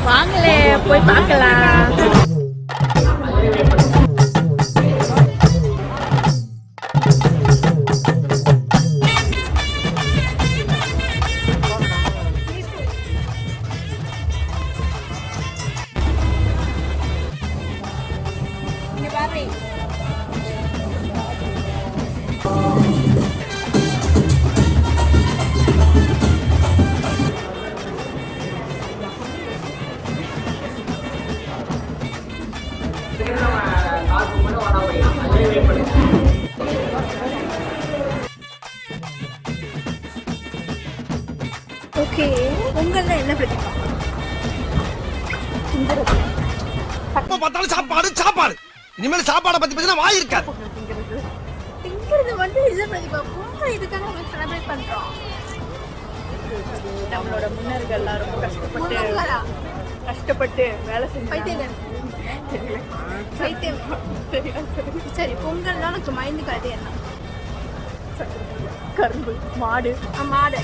வாங்களே போய் பார்க்கலாம். ஓகே, உங்கள என்ன பிடிக்கும்? அப்ப பார்த்தாலும் சாப்பாடு சாப்பாடு. இனிமேல் சாப்பாடை பத்தி பேசினா வாய் இருக்காது. திங்கிறது மட்டும் இல்ல பிரதிபா, பொங்கல் இதுக்காக நம்ம செலிப்ரேட் பண்றோம். நம்மளோட முன்னோர்கள் எல்லாரும் ரொம்ப கஷ்டப்பட்டு வேலை செஞ்சு சரி, பொங்கல்னா எனக்கு மைண்டுக்கு அது என்ன? கரும்பு, மாடு. மாடு